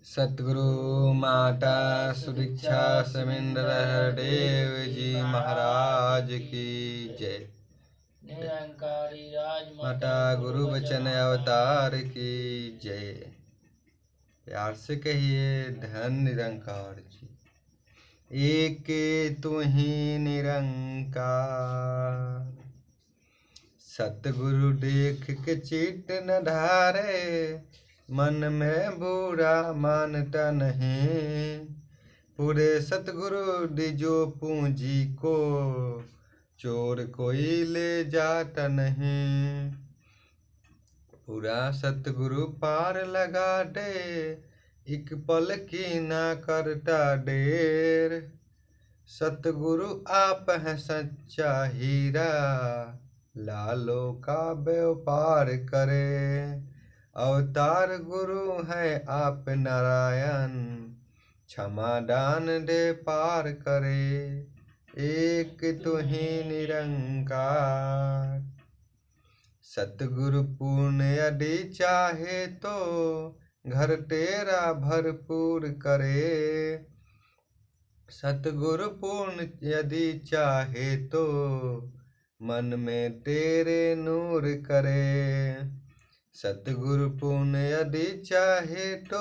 सतगुरु माता सुदीक्षा समिंदर देव जी महाराज की जय। निरंकारी राज माता गुरु बचन अवतार की जय। प्यार से कहिए धन निरंकार जी। एक तू ही निरंकार, सतगुरु देख के चित न ढारे, मन में बुरा मानता नहीं। पूरे सतगुरु दिजो पूंजी को, चोर कोई ले जाता नहीं। पूरा सतगुरु पार लगा दे, एक पल की ना करता देर। सतगुरु आप है सच्चा हीरा, लालों का व्यापार करे। अवतार गुरु है आप नारायण, क्षमा दान दे पार करे। एक तू ही निरंकार, सतगुरु पूर्ण यदि चाहे तो घर तेरा भरपूर करे। सतगुरु पूर्ण यदि चाहे तो मन में तेरे नूर करे। सतगुरु पूर्ण यदि चाहे तो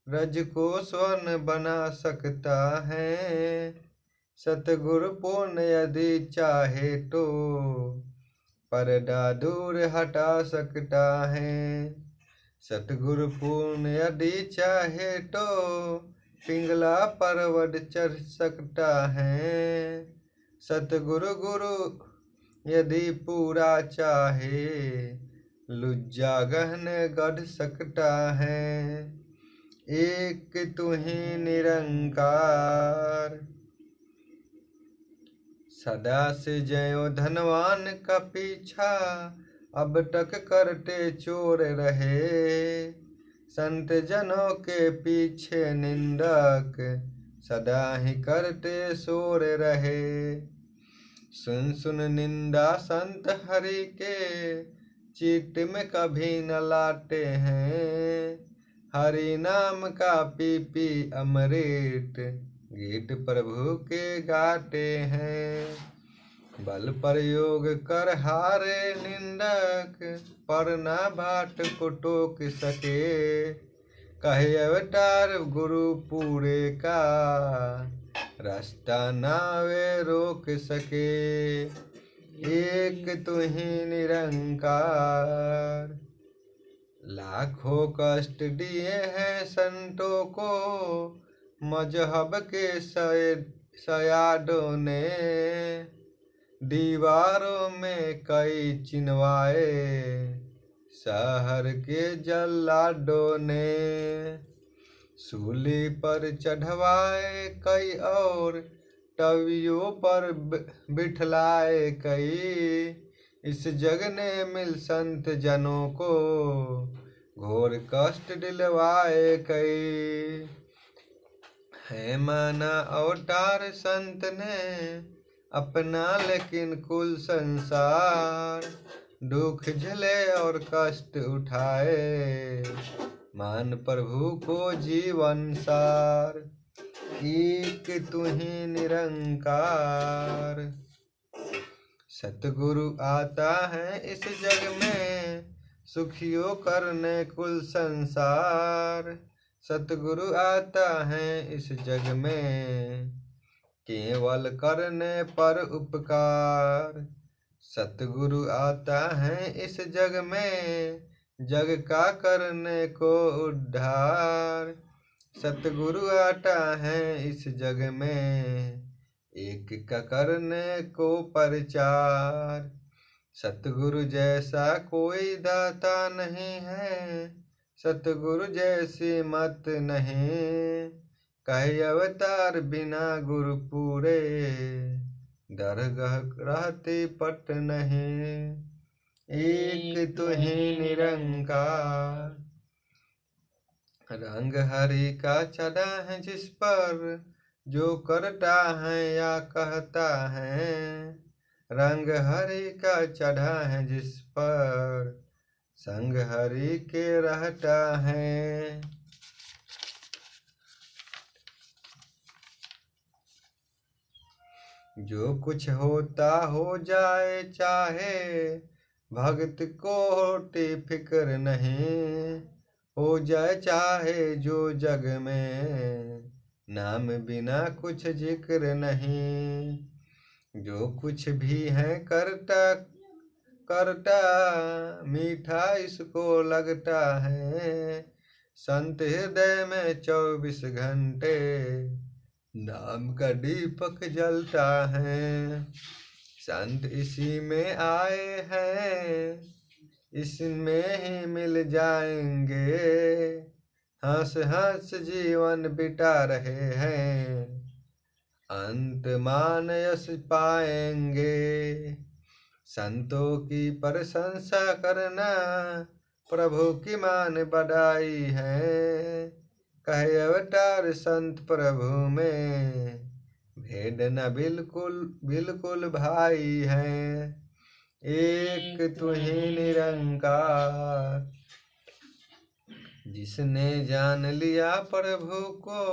रज को स्वर्ण बना सकता है। सतगुरु पूर्ण यदि चाहे तो पर्दा दूर हटा सकता है। सतगुरु पूर्ण यदि चाहे तो पिंगला पर्वत चढ़ सकता है। सतगुरु गुरु यदि पूरा चाहे, लुज्जा गहने गढ़ सकता है। एक तू ही निरंकार, सदा से जयो धनवान का पीछा, अब तक करते चोर रहे। संत जनों के पीछे निंदक, सदा ही करते शोर रहे। सुन सुन निंदा संत हरि के, चित्त में कभी न लाते हैं। हरि नाम का पी पी अमृत, गीत प्रभु के गाते हैं। बल प्रयोग कर हारे निंदक, पर ना बाट को टोक सके। कहे अवतार गुरु पूरे का, रास्ता ना वे रोक सके। एक तू ही निरंकार, लाखों कष्ट दिए हैं संतों को, मजहब के सयादों ने। दीवारों में कई चिनवाए, शहर के जल्लादों ने। सूली पर चढ़वाए कई और तवियों पर बिठलाए कई। इस जग ने मिल संत जनों को, घोर कष्ट दिलवाए कई। है माना अवतार संत ने अपना, लेकिन कुल संसार दुख झेले और कष्ट उठाए। मान प्रभु को जीवन सार, एक तू ही निरंकार। सतगुरु आता है इस जग में, सुखियों करने कुल संसार। सतगुरु आता है इस जग में, केवल करने पर उपकार। सतगुरु आता है इस जग में, जग का करने को उद्धार। सतगुरु आता है इस जग में, एक का करने को प्रचार। सतगुरु जैसा कोई दाता नहीं है, सतगुरु जैसी मत नहीं। कहे अवतार बिना गुरु पूरे, दरगाह रहती पट नहीं। एक तू ही निरंकार, रंग हरि का चढ़ा है जिस पर, जो करता है या कहता है। रंग हरि का चढ़ा है जिस पर, संग हरि के रहता है। जो कुछ होता हो जाए चाहे, भक्त को होती फिक्र नहीं। हो जाए चाहे जो जग में, नाम बिना कुछ जिक्र नहीं। जो कुछ भी है करता करता, मीठा इसको लगता है। संत हृदय में 24 घंटे, नाम का दीपक जलता है। संत इसी में आए हैं, इसमें ही मिल जाएंगे। हंस हंस जीवन बिता रहे हैं, अंत मान यश पाएंगे। संतों की प्रशंसा करना, प्रभु की मान बड़ाई है। कहे अवतार संत प्रभु में, भेद न बिल्कुल बिल्कुल भाई है। एक तू ही निरंकार, जिसने जान लिया प्रभु को,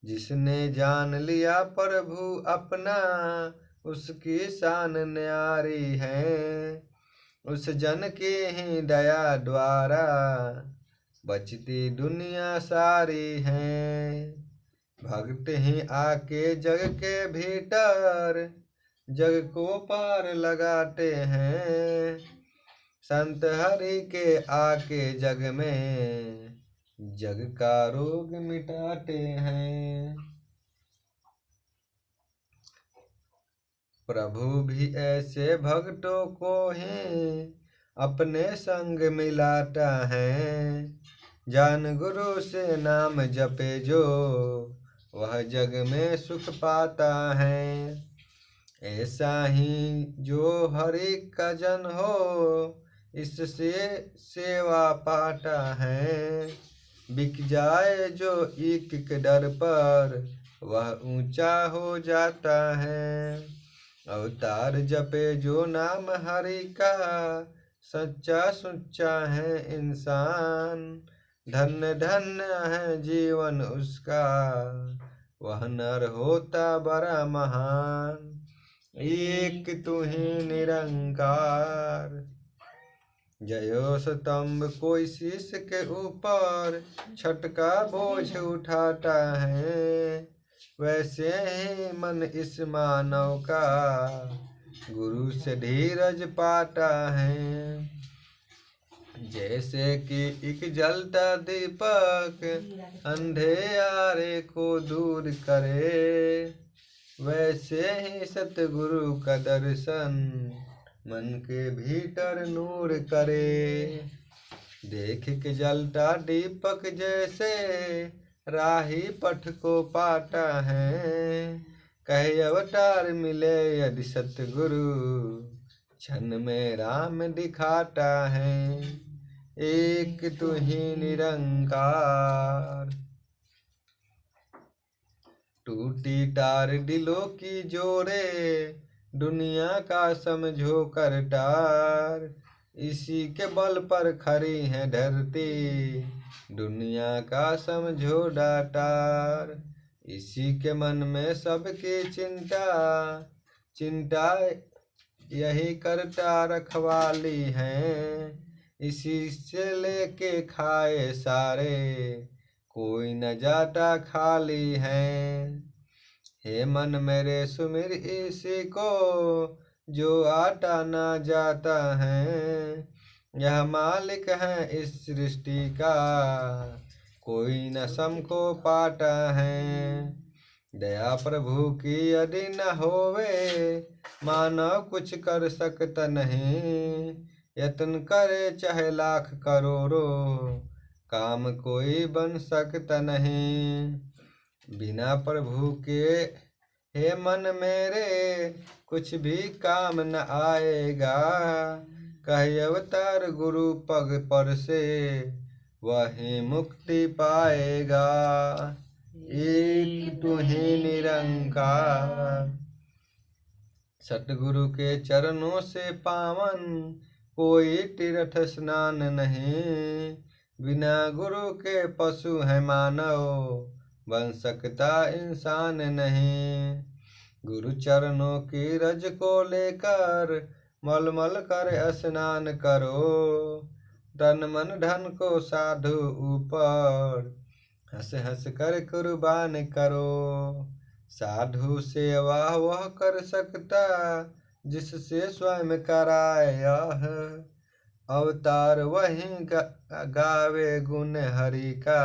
जिसने जान लिया प्रभु अपना, उसकी शान न्यारी है। उस जन की ही दया द्वारा, बचती दुनिया सारी है। भक्त ही आके जग के भीतर, जग को पार लगाते हैं। संत हरि के आके जग में, जग का रोग मिटाते हैं। प्रभु भी ऐसे भक्तों को ही अपने संग मिलाता है। जान गुरु से नाम जपे जो, वह जग में सुख पाता है। ऐसा ही जो हरि का जन हो, इससे सेवा पाता है। बिक जाए जो एक के दर पर, वह ऊंचा हो जाता है। अवतार जपे जो नाम हरि का, सच्चा सुच्चा है इंसान। धन्य धन्य है जीवन उसका, वह नर होता बड़ा महान। एक तू ही निरंकार, जयो स्तंभ कोई शीश के ऊपर, छटका बोझ उठाता है। वैसे ही मन इस मानव का, गुरु से धीरज पाता है। जैसे कि एक जलता दीपक, अंधेरे को दूर करे, वैसे ही सतगुरु का दर्शन, मन के भीतर नूर करे। देख के जलता दीपक जैसे, राही पथ को पाता है। कहे अवतार मिले यदि सतगुरु, क्षण में राम दिखाता है। एक तू ही निरंकार, टूटी तार दिलों की जोड़े, दुनिया का समझो करतार। इसी के बल पर खड़ी है धरती, दुनिया का समझो दातार। इसी के मन में सबकी चिंता, चिंता यही करता रखवाली है। इसी से लेके खाए सारे, कोई न जाता खाली है। हे मन मेरे सुमिर इसी को, जो आता ना जाता है। यह मालिक है इस सृष्टि का, कोई न सम को पाता है। दया प्रभु की यदि न होवे, मानव कुछ कर सकता नहीं। यत्न करे चाहे लाख करोड़ों, काम कोई बन सकता नहीं। बिना प्रभु के हे मन मेरे, कुछ भी काम न आएगा। कहे अवतार गुरु पग पर से, वही मुक्ति पाएगा। एक तू ही निरंकार, सतगुरु के चरणों से पावन, कोई तीर्थ स्नान नहीं। बिना गुरु के पशु है मानव, बन सकता इंसान नहीं। गुरु चरणों की रज को लेकर मल मल कर स्नान करो। तन मन धन को साधु ऊपर हंस हंस कर कुर्बान करो। साधु सेवा वह कर सकता जिससे स्वयं कराए यह। अवतार वही गावे गुण हरि का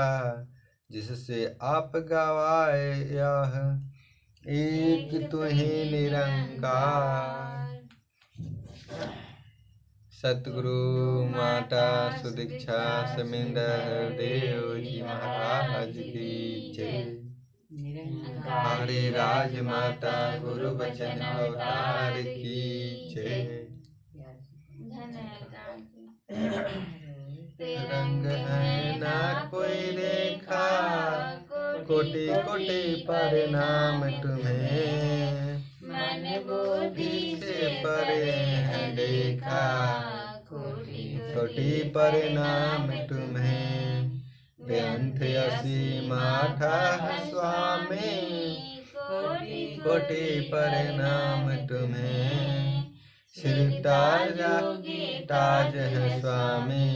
जिससे आप गवाए यह। एक तुही निरंकार। सतगुरु माता सुदीक्षा समिंदर देव जी महाराज की जय। हरे राज माता गुरु बचन अवतार की जय। रंग है ना कोई रेखा कोटि कोटि प्रणाम तुम्हें। मन बुद्धि से परे है देखा कोटि कोटि प्रणाम तुम्हें। बेअंत असीम अथाह स्वामी कोटि कोटि प्रणाम तुम्हें। सिर ताज ताज है स्वामी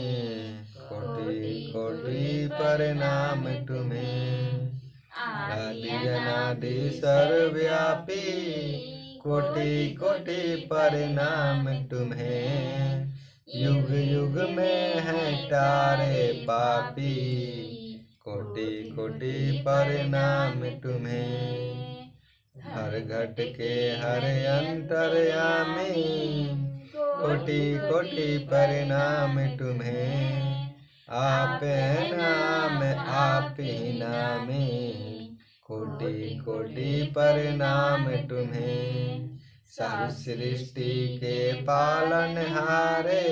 कोटि कोटि प्रणाम तुम्हें। आदि अनादि सर्वव्यापी कोटि कोटि प्रणाम तुम्हें। युग युग में है तारे पापी कोटि कोटि प्रणाम तुम्हें। हर घट के हर अंतर्यामी कोटि कोटि प्रणाम तुम्हें। आप नाम आप ही नामी कोटि कोटि प्रणाम तुम्हें। सारी सृष्टि के पालनहारे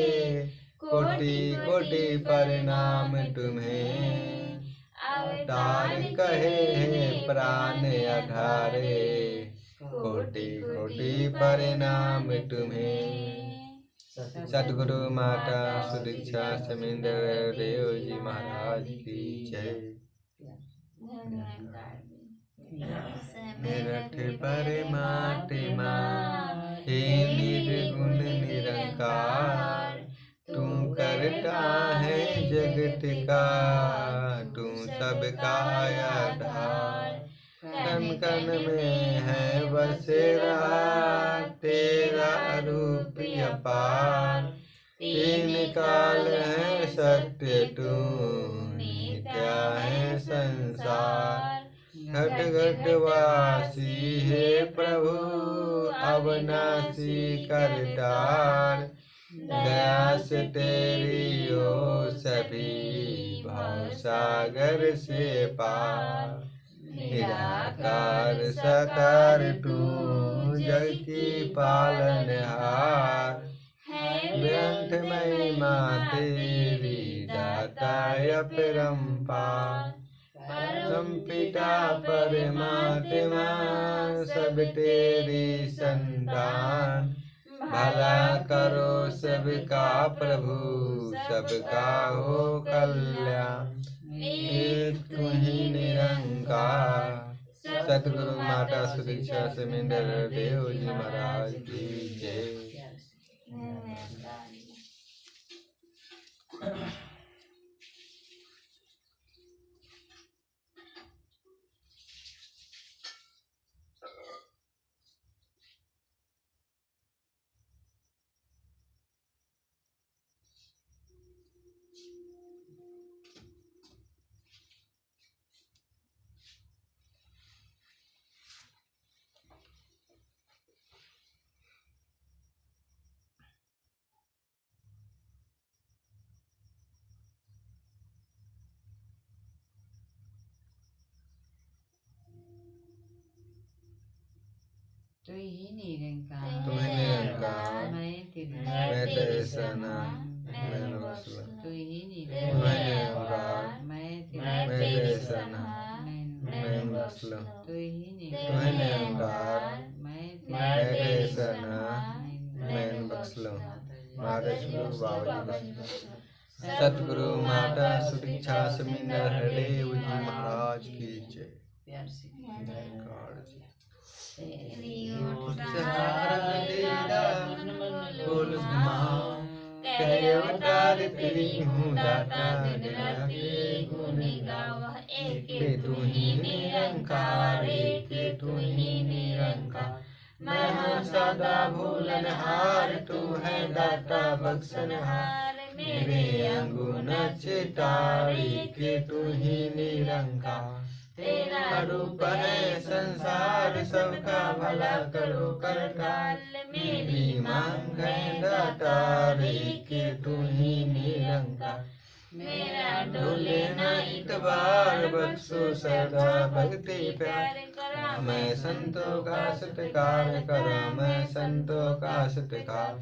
कोटि कोटि प्रणाम तुम्हें। अवतार कहे हैं प्राण आधारे कोटि कोटि प्रणाम तुम्हें। सतगुरु माता सुदीक्षा समिंदर देव जी महाराज की जय। मेरठ परमात्मा हे निर्गुण निरंकार। तू करता है जगत का तू सबका आधार। कण कण में है बसेरा तेरा रूप अपार। तीन काल है सत्य तू नित्या है संसार। घट घट वासी हे प्रभु अविनाशी करतार। दया से तेरी ओ सभी भाव सागर से पार। निराकार साकार तू जग की पालनहार। ग्रंथ महिमा तेरी दाता अपरंपार। परम पिता परमात्मा सब तेरी संतान। भला करो सबका प्रभु सबका हो कल्याण। एक तू ही निरंकार। सतगुरु माता सुदीक्षा समिंदर देव जी महाराज की जय। तू ही निरंकार मैं तेरे सना मैं बसला। तू ही निरंकार मैं तेरे सना मैं बसला। तू ही निरंकार मैं तेरे सना मैं बसला। महाराज बाबा जी सतगुरु माता सुदीक्षा समिंदर देव जी महाराज की जय। तेरी सहारा देदा बोल घुमाओ कहे अवतार तेरी हूँ दाता दिन रात्रि गुण गावह एक तू ही निरंकार एक तू ही निरंकार मैं हूँ सदा भूलनहार तू है दाता बख्शनहार मेरे अंगुन चितारे के तू ही निरंकार तेरा रूप है संसार सबका भला करो करताल मेरी मांग है दातार के तू ही निरंकार मेरा डोले न इतबार बख्शो सदा भक्ति प्यार करा मैं संतों का सत्कार करा मैं संतों का सत्कार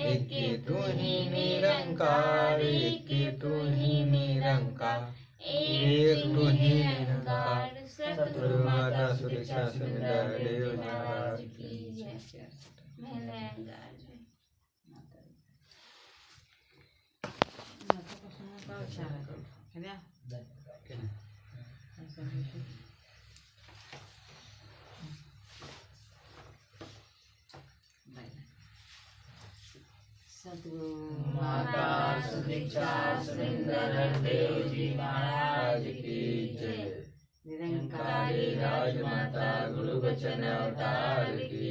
एक तू ही निरंकार एक तू ही निरंकार एक तू ही निरंकार सतगुरु माता सुदीक्षा सुंदर देव महाराज की जय। सतगुरु माता सुदीक्षा सुरेंद्र देव जी महाराज की जय। निरंकारी राजमाता गुरु बचन अवतार की